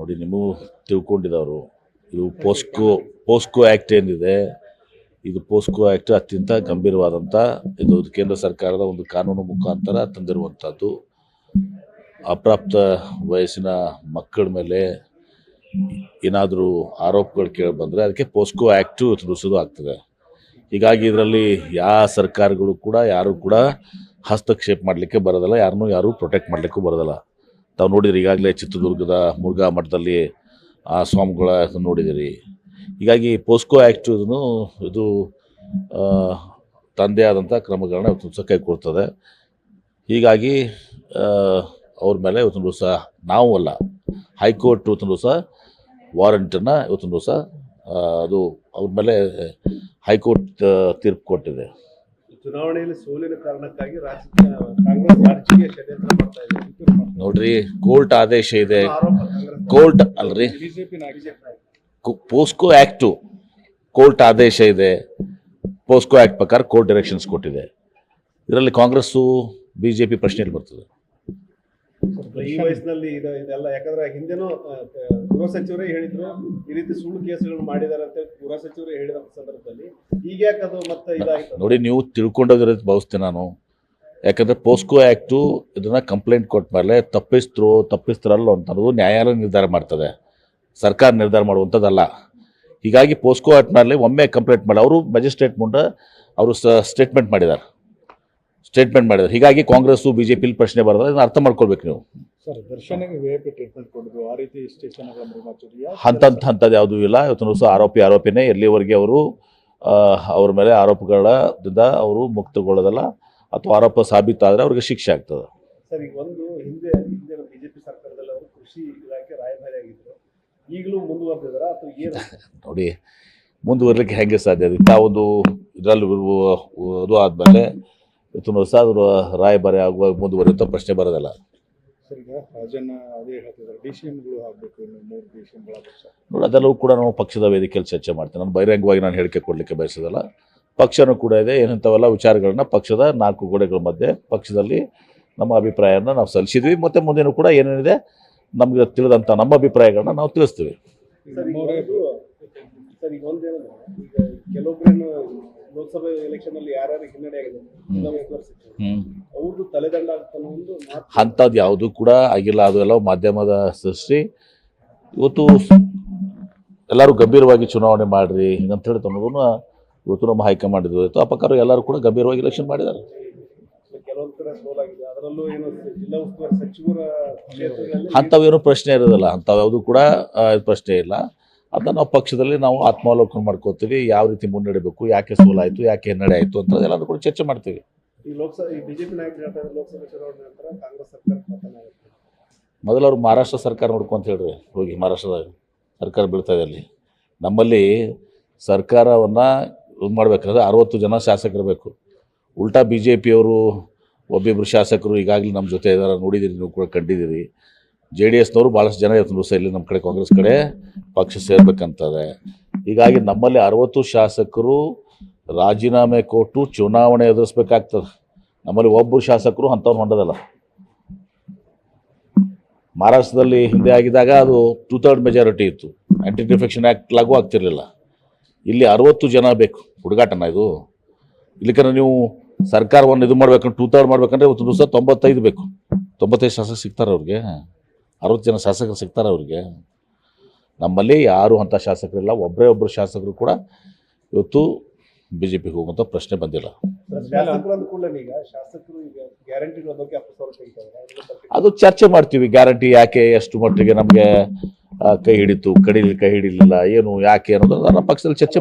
ನೋಡಿ ನಿಮಗೂ ತಿಳ್ಕೊಂಡಿದ್ದವರು ಇದು ಪೋಸ್ಕೋ ಆ್ಯಕ್ಟ್ ಏನಿದೆ, ಇದು ಪೋಸ್ಕೋ ಆ್ಯಕ್ಟ್ ಅತ್ಯಂತ ಗಂಭೀರವಾದಂಥ ಇದು ಕೇಂದ್ರ ಸರ್ಕಾರದ ಒಂದು ಕಾನೂನು ಮುಖಾಂತರ ತಂದಿರುವಂಥದ್ದು. ಅಪ್ರಾಪ್ತ ವಯಸ್ಸಿನ ಮಕ್ಕಳ ಮೇಲೆ ಏನಾದರೂ ಆರೋಪಗಳು ಕೇಳಿ ಬಂದರೆ ಅದಕ್ಕೆ ಪೋಸ್ಕೋ ಆ್ಯಕ್ಟು ರೂಪಿಸೋದು ಆಗ್ತದೆ. ಹೀಗಾಗಿ ಇದರಲ್ಲಿ ಯಾವ ಸರ್ಕಾರಗಳು ಕೂಡ ಯಾರು ಕೂಡ ಹಸ್ತಕ್ಷೇಪ ಮಾಡಲಿಕ್ಕೆ ಬರೋದಿಲ್ಲ, ಯಾರು ಪ್ರೊಟೆಕ್ಟ್ ಮಾಡಲಿಕ್ಕೂ ಬರೋದಿಲ್ಲ. ತಾವು ನೋಡಿದ್ರಿ ಈಗಾಗಲೇ ಚಿತ್ರದುರ್ಗದ ಮುರುಘಾ ಮಠದಲ್ಲಿ ಆ ಸ್ವಾಮಿಗಳ ನೋಡಿದಿರಿ. ಹೀಗಾಗಿ ಪೋಸ್ಕೋ ಆ್ಯಕ್ಟು ಇದು ತಂದೆ ಆದಂಥ ಕ್ರಮಗಳನ್ನ ಇವತ್ತು ದಿವಸ ಕೈಗೊಳ್ತದೆ. ಹೀಗಾಗಿ ಅವ್ರ ಮೇಲೆ ಇವತ್ತಿನ ದಿವಸ ನಾವು ಅಲ್ಲ, ಹೈಕೋರ್ಟ್ ಇವತ್ತಿನ ದಿವಸ ವಾರಂಟನ್ನು ಇವತ್ತಿನ ದಿವಸ ಅದು ಅವ್ರ ಮೇಲೆ ಹೈಕೋರ್ಟ್ ತೀರ್ಪು ಕೊಟ್ಟಿದೆ. ಚುನಾವಣೆಯಲ್ಲಿ ಸೋಲಿನ ಕಾರಣಕ್ಕಾಗಿ ಕಾಂಗ್ರೆಸ್ ರಾಜಕೀಯ ಷಡ್ಯಂತ್ರ ಮಾಡ್ತಾ ಇದೆ. ನೋಡ್ರಿ, ಕೋರ್ಟ್ ಆದೇಶ ಇದೆ. ಕೋರ್ಟ್ ಅಲ್ರಿ, ಪೋಸ್ಕೋ ಆ್ಯಕ್ಟು ಕೋರ್ಟ್ ಆದೇಶ ಇದೆ. ಪೋಸ್ಕೋ ಆ್ಯಕ್ಟ್ ಪ್ರಕಾರ ಕೋರ್ಟ್ ಡೈರೆಕ್ಷನ್ಸ್ ಕೊಟ್ಟಿದೆ. ಇದರಲ್ಲಿ ಕಾಂಗ್ರೆಸ್ಸು ಬಿಜೆಪಿ ಪ್ರಶ್ನೆಯಲ್ಲಿ ಬರ್ತದೆ. ಈ ವಯಸ್ಸಿನಲ್ಲಿ ಇದೆಲ್ಲ ಯಾಕಂದ್ರೆ ಹಿಂದೆನೂ ಗೃಹ ಸಚಿವರೇ ಹೇಳಿದ್ರು ಈ ರೀತಿ ಸುಳ್ಳು ಕೇಸುಗಳು ಮಾಡಿದ್ದಾರೆ ಅಂತ ಗೃಹ ಸಚಿವರೇ ಹೇಳಿದ ಸಂದರ್ಭದಲ್ಲಿ ಈಗ ಯಾಕೆ ಅದು ಮತ್ತೆ ಇದಾಗಿತ್ತು ನೋಡಿ. ನೀವು ತಿಳ್ಕೊಂಡೋಗಿರೋದು ಭಾವಿಸ್ತೀನಿ ನಾನು. ಯಾಕಂದರೆ ಪೋಸ್ಕೋ ಆ್ಯಕ್ಟು ಇದನ್ನು ಕಂಪ್ಲೇಂಟ್ ಕೊಟ್ಟ ಮೇಲೆ ತಪ್ಪಿಸ್ತಾರಲ್ಲ ಅಂತ ಅನ್ನೋದು ನ್ಯಾಯಾಲಯ ನಿರ್ಧಾರ ಮಾಡ್ತದೆ, ಸರ್ಕಾರ ನಿರ್ಧಾರ ಮಾಡುವಂಥದ್ದಲ್ಲ. ಹೀಗಾಗಿ ಪೋಸ್ಕೋ ಆ್ಯಕ್ಟ್ ಮೇಲೆ ಒಮ್ಮೆ ಕಂಪ್ಲೇಂಟ್ ಮಾಡಿ ಅವರು ಮ್ಯಾಜಿಸ್ಟ್ರೇಟ್ ಮುಂದೆ ಅವರು ಸ್ಟೇಟ್ಮೆಂಟ್ ಮಾಡಿದ್ದಾರೆ. ಹೀಗಾಗಿ ಕಾಂಗ್ರೆಸ್ಸು ಬಿಜೆಪಿ ಪ್ರಶ್ನೆ ಬರೋದು ಇದನ್ನ ಅರ್ಥ ಮಾಡ್ಕೊಳ್ಬೇಕು ನೀವು. ಸರ್, ದರ್ಶನಿಗೆ ವಿಐಪಿ ಟ್ರೀಟ್ಮೆಂಟ್ ಕೊಡೋದು ಆ ರೀತಿ ಸ್ಟೇಷನ್ ಅಂಥದ್ದು ಯಾವುದೂ ಇಲ್ಲ. ಇವತ್ತು ಸಹ ಆರೋಪಿನೇ ಎಲ್ಲಿವರೆಗೆ ಅವರು ಅವ್ರ ಮೇಲೆ ಆರೋಪಗಳಿಂದ ಅವರು ಮುಕ್ತಗೊಳ್ಳೋದಲ್ಲ ಅಥವಾ ಆರೋಪ ಸಾಬೀತಾದರೆ ಅವ್ರಿಗೆ ಶಿಕ್ಷೆ ಆಗ್ತದೆ. ಸರ್, ಈಗ ಒಂದು ಹಿಂದೆ ಬಿಜೆಪಿ ಸರ್ಕಾರದಲ್ಲಿ ಅವರು ಕೃಷಿ ಇಲಾಖೆ ರಾಯಭಾರಿ ಆಗಿದ್ರು, ಈಗಲೂ ಮುಂದುವರೆದಿದ್ದಾರೆ ಅಥವಾ ಏನು? ನೋಡಿ, ಮುಂದುವರಲಿಕ್ಕೆ ಹೆಂಗೆ ಸಾಧ್ಯ? ಇಂಥ ಇದರಲ್ಲಿ ಅದು ಆದಮೇಲೆ ಇವತ್ತು ಸಹ ಅವರು ರಾಯಭಾರಿ ಆಗುವ ಮುಂದುವರಿಯುವಂಥ ಪ್ರಶ್ನೆ ಬರೋದಲ್ಲ. ಸರ್, ಈಗ ರಾಜಣ್ಣ ಅದೇ ಹೇಳ್ತಿದ್ದಾರೆ ಡಿಸಿಎಂಗಳು ಆಗಬೇಕು, ಇನ್ನು 3 ಡಿಸಿಎಂಗಳಾಗಬೇಕು. ನೋಡಿ, ಅದೆಲ್ಲವೂ ಕೂಡ ನಾವು ಪಕ್ಷದ ವೇದಿಕೆಯಲ್ಲಿ ಚರ್ಚೆ ಮಾಡ್ತೇನೆ. ನಾನು ಬಹಿರಂಗವಾಗಿ ನಾನು ಹೇಳಿಕೆ ಕೊಡಲಿಕ್ಕೆ ಬಯಸೋದಲ್ಲ. ಪಕ್ಷನೂ ಕೂಡ ಇದೆ. ಏನಂಥವೆಲ್ಲ ವಿಚಾರಗಳನ್ನ ಪಕ್ಷದ 4 ಗೋಡೆಗಳ ಮಧ್ಯೆ ಪಕ್ಷದಲ್ಲಿ ನಮ್ಮ ಅಭಿಪ್ರಾಯನ ನಾವು ಸಲ್ಲಿಸಿದ್ವಿ. ಮತ್ತು ಮುಂದೇನು ಕೂಡ ಏನೇನಿದೆ ನಮಗೆ ತಿಳಿದಂಥ ನಮ್ಮ ಅಭಿಪ್ರಾಯಗಳನ್ನ ನಾವು ತಿಳಿಸ್ತೀವಿ. ಸರ್, ಈಗ ಒಂದೇನಂದ್ರೆ ಈಗ ಕೆಲವೊಬ್ಬರೇನು ಲೋಕಸಭೆ ಎಲೆಕ್ಷನ್ ಅಲ್ಲಿ ಯಾರ್ಯಾರು ಹಿನ್ನಡೆ ಆಗಿದೆ ಅವ್ರದ್ದು ತಲೆದಂಡ ಆಗ್ತಾನೆ ಒಂದು ಅಂಥದ್ದು ಯಾವುದೂ ಕೂಡ ಆಗಿಲ್ಲ. ಅದು ಎಲ್ಲ ಮಾಧ್ಯಮದ ಸೃಷ್ಟಿ. ಇವತ್ತು ಎಲ್ಲರೂ ಗಂಭೀರವಾಗಿ ಚುನಾವಣೆ ಮಾಡಿರಿ ಹಿಂಗಂತ ಹೇಳಿ ತನ್ನೋದನ್ನ ಇವತ್ತು ನಮ್ಮ ಹೈಕಮಾಂಡ್ ಇತ್ತು. ಆ ಪ್ರಕಾರ ಎಲ್ಲರೂ ಕೂಡ ಗಂಭೀರವಾಗಿ ಎಲೆಕ್ಷನ್ ಮಾಡಿದ್ದಾರೆ. ಕೆಲವೊಂದು ಕಡೆ ಸೋಲಾಗಿದೆ, ಅದರಲ್ಲೂ ಏನು ಜಿಲ್ಲಾ ಉಸ್ತುವಾರಿ ಸಚಿವರ ಕ್ಷೇತ್ರದಲ್ಲಿ ಅಂಥವೇನು ಪ್ರಶ್ನೆ ಇರೋದಿಲ್ಲ. ಅಂಥವ್ಯಾವುದು ಕೂಡ ಪ್ರಶ್ನೆ ಇಲ್ಲ. ಅದನ್ನು ನಾವು ಪಕ್ಷದಲ್ಲಿ ನಾವು ಆತ್ಮಾವಲೋಕನ ಮಾಡ್ಕೋತೀವಿ. ಯಾವ ರೀತಿ ಮುನ್ನಡೆಬೇಕು, ಯಾಕೆ ಸೋಲಾಯಿತು, ಯಾಕೆ ಹಿನ್ನಡೆ ಆಯಿತು ಅಂತ ಎಲ್ಲರೂ ಕೂಡ ಚರ್ಚೆ ಮಾಡ್ತೀವಿ. ಈ ಬಿಜೆಪಿ ನಾಯಕರು ಹೇಳ್ತಾ ಇದ್ದಾರೆ ಲೋಕಸಭೆ ಚುನಾವಣೆ ನಂತರ ಕಾಂಗ್ರೆಸ್ ಸರ್ಕಾರ ಪತನ ಆಗುತ್ತೆ. ಮೊದಲು ಅವ್ರು ಮಹಾರಾಷ್ಟ್ರ ಸರ್ಕಾರ ನೋಡ್ಕೊಂತ ಹೇಳ್ರಿ, ಹೋಗಿ ಮಹಾರಾಷ್ಟ್ರದ ಸರ್ಕಾರ ಬೀಳ್ತಾ ಇದೆ. ಅಲ್ಲಿ ನಮ್ಮಲ್ಲಿ ಸರ್ಕಾರವನ್ನು ಇದು ಮಾಡಬೇಕಾದ್ರೆ 60 ಜನ ಶಾಸಕರು ಬೇಕು. ಉಲ್ಟಾ BJPಯವರು ಒಬ್ಬಿಬ್ಬರು ಶಾಸಕರು ಈಗಾಗಲೇ ನಮ್ಮ ಜೊತೆ ಇದ್ದಾರೆ, ನೋಡಿದ್ದೀರಿ, ನೀವು ಕೂಡ ಕಂಡಿದ್ದೀರಿ. JDSನವರು ಭಾಳಷ್ಟು ಜನ ಇವತ್ತು ದಿವಸ ಇಲ್ಲಿ ನಮ್ಮ ಕಡೆ ಕಾಂಗ್ರೆಸ್ ಕಡೆ ಪಕ್ಷ ಸೇರ್ಬೇಕಂತದೆ. ಹೀಗಾಗಿ ನಮ್ಮಲ್ಲಿ 60 ಶಾಸಕರು ರಾಜೀನಾಮೆ ಕೊಟ್ಟು ಚುನಾವಣೆ ಎದುರಿಸ್ಬೇಕಾಗ್ತದೆ. ನಮ್ಮಲ್ಲಿ ಒಬ್ಬರು ಶಾಸಕರು ಅಂಥವ್ರು ಹೊಂಡೋದಲ್ಲ. ಮಹಾರಾಷ್ಟ್ರದಲ್ಲಿ ಹಿಂದೆ ಆಗಿದ್ದಾಗ ಅದು 2/3 ಮೆಜಾರಿಟಿ ಇತ್ತು, ಆ್ಯಂಟಿ ಡಿಫೆಕ್ಷನ್ ಆ್ಯಕ್ಟ್ ಲಾಗೂ ಆಗ್ತಿರಲಿಲ್ಲ. ಇಲ್ಲಿ 60 ಜನ ಬೇಕು. ಹುಡುಗಾಟನ ಇದು. ಇಲ್ಲಿಕಂದ್ರೆ ನೀವು ಸರ್ಕಾರವನ್ನು ಇದು ಮಾಡ್ಬೇಕಂದ್ರೆ 2/3 ಮಾಡ್ಬೇಕಂದ್ರೆ ಇವತ್ತು ದಿವಸ 95 ಬೇಕು. 95 ಶಾಸಕರು ಸಿಗ್ತಾರೆ ಅವ್ರಿಗೆ, 60 ಜನ ಶಾಸಕರು ಸಿಗ್ತಾರೆ ಅವ್ರಿಗೆ. ನಮ್ಮಲ್ಲಿ ಯಾರು ಅಂಥ ಶಾಸಕರಿಲ್ಲ. ಒಬ್ಬರು ಶಾಸಕರು ಕೂಡ ಇವತ್ತು BJPಗೆ ಹೋಗುವಂಥ ಪ್ರಶ್ನೆ ಬಂದಿಲ್ಲ. ಅದು ಚರ್ಚೆ ಮಾಡ್ತೀವಿ. ಗ್ಯಾರಂಟಿ ಯಾಕೆ, ಎಷ್ಟು ಮಟ್ಟಿಗೆ ನಮಗೆ ಕೈ ಹಿಡಿತು, ಕೈ ಹಿಡಿಲಿಲ್ಲ, ಏನು ಯಾಕೆ ಅನ್ನೋದು ನಮ್ಮ ಪಕ್ಷದಲ್ಲಿ ಚರ್ಚೆ